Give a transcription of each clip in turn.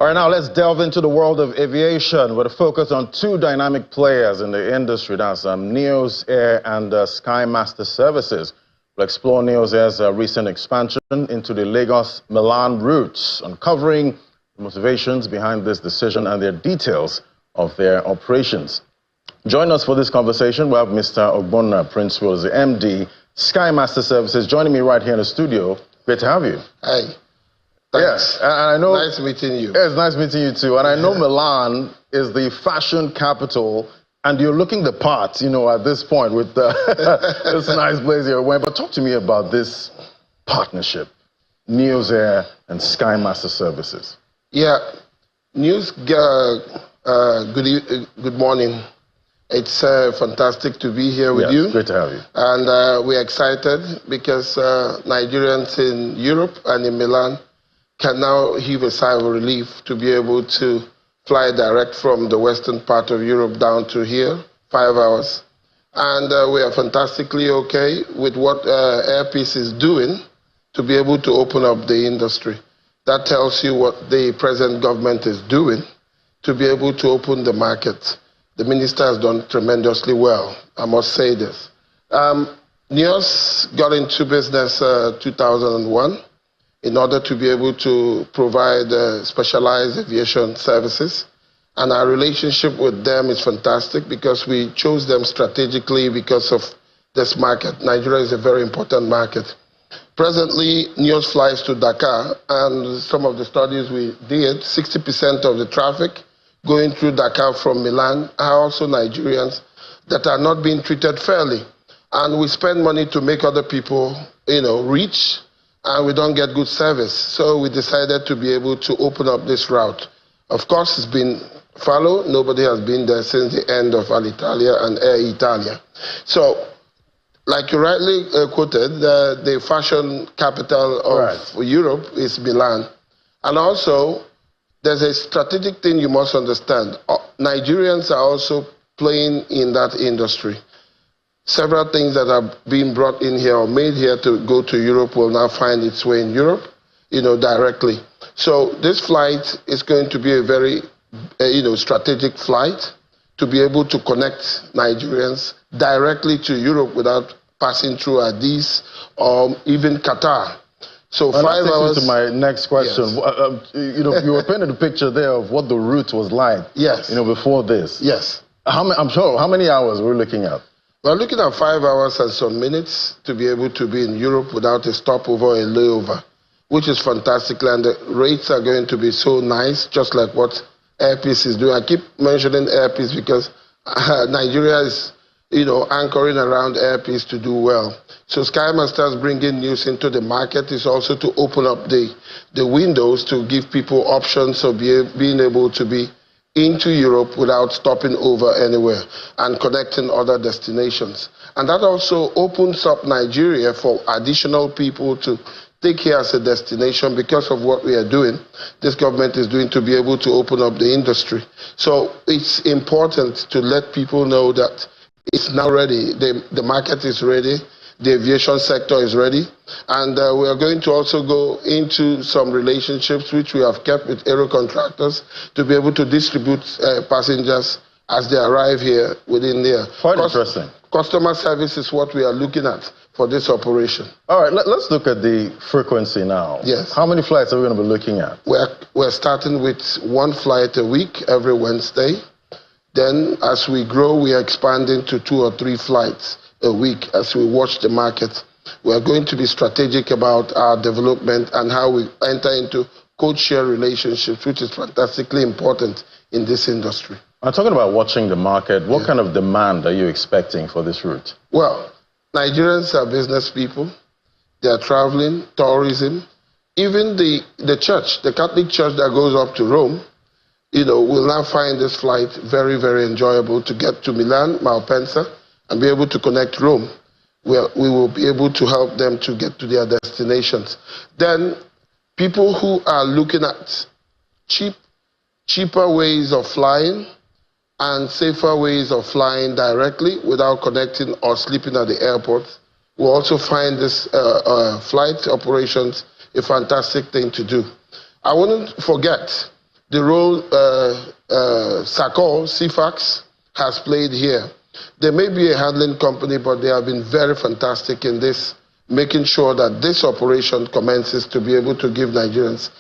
All right, now let's delve into the world of aviation with a focus on two dynamic players in the industry. That's Neos Air and Skymaster Services. We'll explore Neos Air's recent expansion into the Lagos-Milan routes, uncovering the motivations behind this decision and their details of their operations. Join us for this conversation. We have Mr. Ogbonna Princewill, the MD, Skymaster Services, joining me right here in the studio. Great to have you. Hi. Thanks. Yes, and I know. Nice meeting you. Yeah, it's nice meeting you too. And I know Milan is the fashion capital, and you're looking the part, at this point with this nice blazer you're wearing. But talk to me about this partnership, Neos Air and Skymaster Services. Yeah, good morning. It's fantastic to be here with you. Great to have you. And we're excited because Nigerians in Europe and in Milan can now heave a sigh of relief to be able to fly direct from the western part of Europe down to here, 5 hours. And we are fantastically okay with what Airpeace is doing to be able to open up the industry. That tells you what the present government is doing to be able to open the market. The minister has done tremendously well, I must say this. Neos got into business 2001. In order to be able to provide specialized aviation services. And our relationship with them is fantastic because we chose them strategically because of this market. Nigeria is a very important market. Presently, Neos flies to Dakar, and some of the studies we did, 60% of the traffic going through Dakar from Milan are also Nigerians that are not being treated fairly. And we spend money to make other people, rich, and we don't get good service. So we decided to be able to open up this route. Of course, it's been fallow. Nobody has been there since the end of Alitalia and Air Italia. So, like you rightly quoted, the fashion capital of Europe is Milan. And also, there's a strategic thing you must understand. Nigerians are also playing in that industry. Several things that are being brought in here or made here to go to Europe will now find its way in Europe, directly. So this flight is going to be a very, strategic flight to be able to connect Nigerians directly to Europe without passing through Addis or even Qatar. So 5 hours. To my next question. Yes. You were painting a picture there of what the route was like. Yes. Before this. Yes. I'm sure. How many hours were we looking at? We're looking at 5 hours and some minutes to be able to be in Europe without a stopover or a layover, which is fantastic. And the rates are going to be so nice, just like what Airpeace is doing. I keep mentioning Airpeace because Nigeria is, anchoring around Airpeace to do well. So Skymaster is bringing news into the market is also to open up the windows to give people options of being able to be into Europe without stopping over anywhere and connecting other destinations. And that also opens up Nigeria for additional people to take here as a destination because of what we are doing. This government is doing to be able to open up the industry. So it's important to let people know that it's now ready. The market is ready. The aviation sector is ready. And we are going to also go into some relationships which we have kept with aero contractors to be able to distribute passengers as they arrive here within there. Quite interesting. Customer service is what we are looking at for this operation. All right, let's look at the frequency now. Yes. How many flights are we going to be looking at? We're starting with 1 flight a week every Wednesday. Then as we grow, we are expanding to 2 or 3 flights a week as we watch the market. We are going to be strategic about our development and how we enter into code-share relationships, which is fantastically important in this industry. I'm talking about watching the market. What kind of demand are you expecting for this route? Well, Nigerians are business people. They are traveling, tourism. Even the church, the Catholic church that goes up to Rome, will now find this flight very, very enjoyable to get to Milan, Malpensa, and be able to connect Rome, where we will be able to help them to get to their destinations. Then people who are looking at cheaper ways of flying and safer ways of flying directly without connecting or sleeping at the airport will also find this flight operations a fantastic thing to do. I wouldn't forget the role SACOR, CFAX, has played here. They may be a handling company, but they have been very fantastic in this, making sure that this operation commences to be able to give Nigerians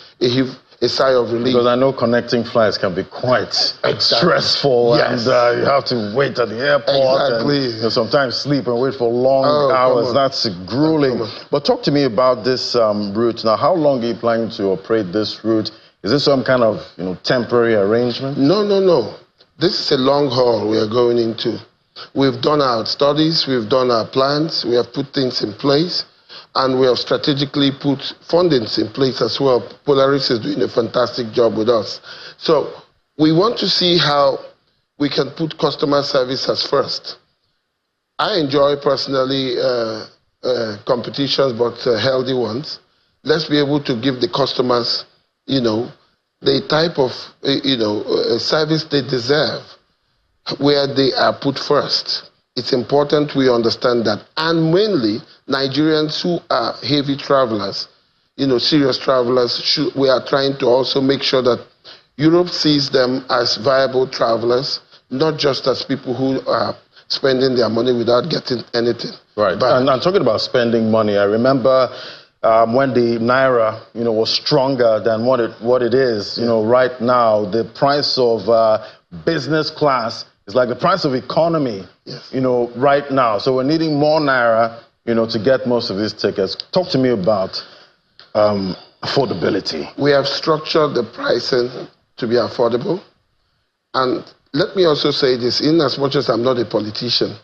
a sigh of relief. Because I know connecting flights can be quite stressful, yes. And you have to wait at the airport. Exactly. And, sometimes sleep and wait for long hours. That's grueling. But talk to me about this route. Now, how long are you planning to operate this route? Is this some kind of temporary arrangement? No, no, no. This is a long haul we are going into. We've done our studies, we've done our plans, we have put things in place, and we have strategically put fundings in place as well. Polaris is doing a fantastic job with us. So we want to see how we can put customer service as first. I enjoy personally competitions, but healthy ones. Let's be able to give the customers, the type of, service they deserve, where they are put first. It's important we understand that. And mainly, Nigerians who are heavy travelers, serious travelers, we are trying to also make sure that Europe sees them as viable travelers, not just as people who are spending their money without getting anything. Right. And I'm talking about spending money. I remember when the Naira, was stronger than what it is, right now, the price of business class is like the price of economy, yes. Right now. So we're needing more Naira, to get most of these tickets. Talk to me about affordability. We have structured the pricing to be affordable. And let me also say this, in as much as I'm not a politician,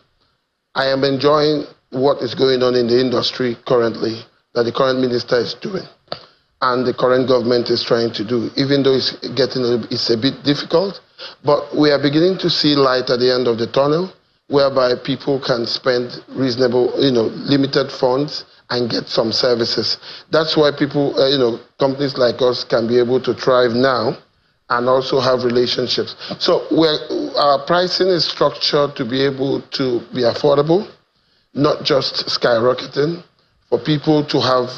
I am enjoying what is going on in the industry currently, that the current minister is doing, and the current government is trying to do, even though it's a bit difficult. But we are beginning to see light at the end of the tunnel, whereby people can spend reasonable, limited funds and get some services. That's why people, companies like us can be able to thrive now and also have relationships. So our pricing is structured to be able to be affordable, not just skyrocketing, for people to have,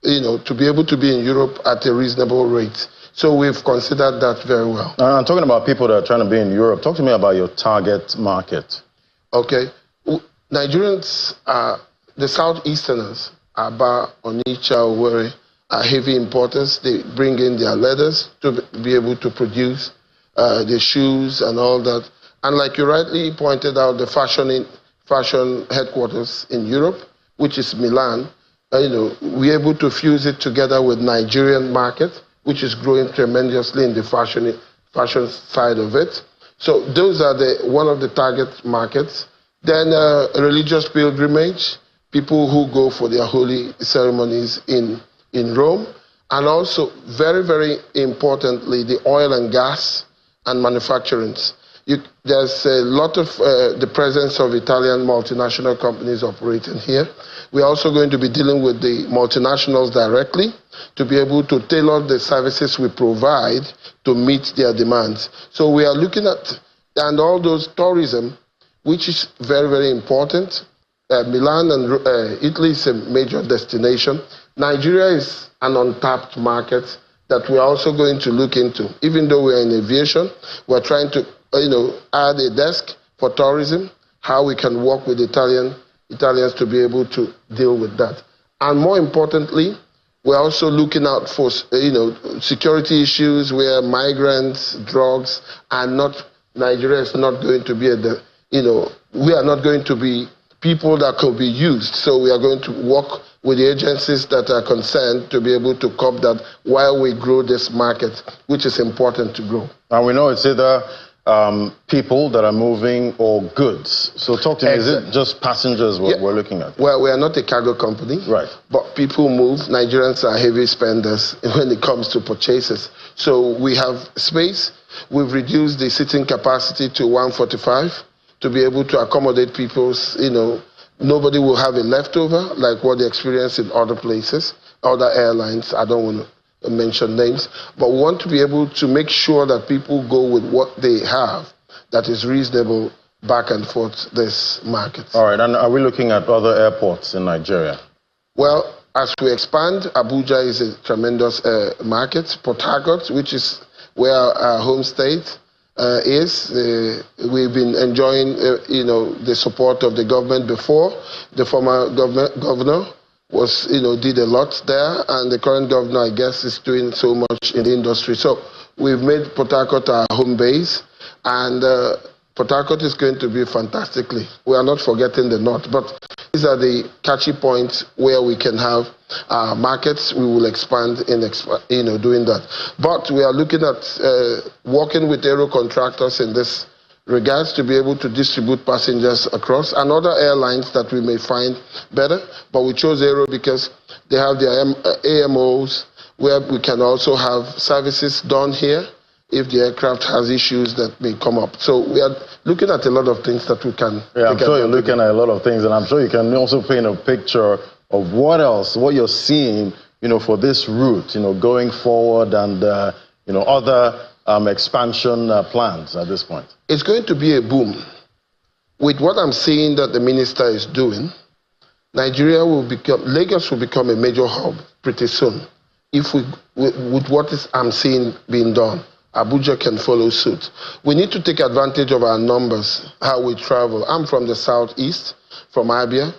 to be able to be in Europe at a reasonable rate. So we've considered that very well. I'm talking about people that are trying to be in Europe. Talk to me about your target market. Okay. Nigerians, the Southeasterners, Aba, Onitsha, Owerri, are heavy importers. They bring in their leathers to be able to produce the shoes and all that. And like you rightly pointed out, the fashion headquarters in Europe, which is Milan, we're able to fuse it together with Nigerian market, which is growing tremendously in the fashion side of it. So those are one of the target markets. Then religious pilgrimage, people who go for their holy ceremonies in Rome. And also, very, very importantly, the oil and gas and manufacturing. There's a lot of the presence of Italian multinational companies operating here. We're also going to be dealing with the multinationals directly to be able to tailor the services we provide to meet their demands. So we are looking at, and all those tourism, which is very, very important. Milan and Italy is a major destination. Nigeria is an untapped market that we're also going to look into. Even though we're in aviation, we're trying to add a desk for tourism, how we can work with Italians to be able to deal with that. And more importantly, we're also looking out for security issues where migrants, drugs are not. Nigeria is not going to be we are not going to be people that could be used. So we are going to work with the agencies that are concerned to be able to curb that while we grow this market, which is important to grow. And we know it's either people that are moving or goods. So talk to me, is it just passengers we're looking at? Well, we are not a cargo company. Right. But people move. Nigerians are heavy spenders when it comes to purchases. So we have space. We've reduced the seating capacity to 145 to be able to accommodate people's, nobody will have a leftover like what they experience in other places, other airlines. I don't want to mention names, but we want to be able to make sure that people go with what they have that is reasonable back and forth this market. All right, and are we looking at other airports in Nigeria? Well, as we expand, Abuja is a tremendous market. Port Harcourt, which is where our home state is. We've been enjoying, the support of the government before. The former governor was, did a lot there, and the current governor, I guess, is doing so much in the industry. So we've made Port Harcourt our home base, and Port Harcourt is going to be fantastically. We are not forgetting the north, but these are the catchy points where we can have markets. We will expand in, doing that. But we are looking at working with aero contractors in this regards to be able to distribute passengers across, and other airlines that we may find better. But we chose aero because they have their AMOs, where we can also have services done here if the aircraft has issues that may come up. So we are looking at a lot of things that we can... Yeah, I'm sure you're looking at a lot of things, and I'm sure you can also paint a picture of what you're seeing, for this route, going forward, and, other expansion plans at this point. It's going to be a boom. With what I'm seeing that the minister is doing, Lagos will become a major hub pretty soon. If with what I'm seeing being done, Abuja can follow suit. We need to take advantage of our numbers, how we travel. I'm from the southeast, from Abia.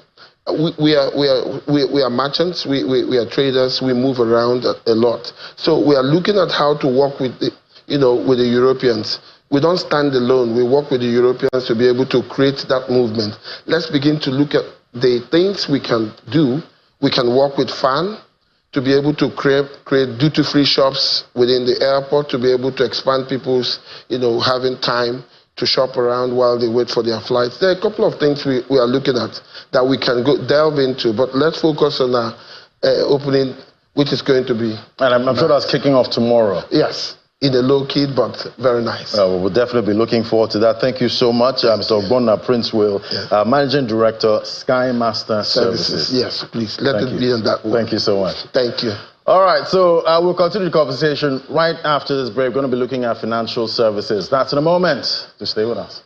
We are merchants, we are traders, we move around a lot. So we are looking at how to work with the Europeans. We don't stand alone. We work with the Europeans to be able to create that movement. Let's begin to look at the things we can do. We can work with FAN to be able to create duty-free shops within the airport, to be able to expand people's, having time to shop around while they wait for their flights. There are a couple of things we are looking at that we can delve into, but let's focus on our opening, which is going to be... And I'm sure that's kicking off tomorrow. Yes. In a low key, but very nice. We'll definitely be looking forward to that. Thank you so much, Mr. Ogbonna Princewill, yes. Managing Director, Skymaster Services. Yes, please, let it be in that way. Thank you so much. Thank you. All right, so we'll continue the conversation right after this break. We're going to be looking at financial services. That's in a moment. Just stay with us.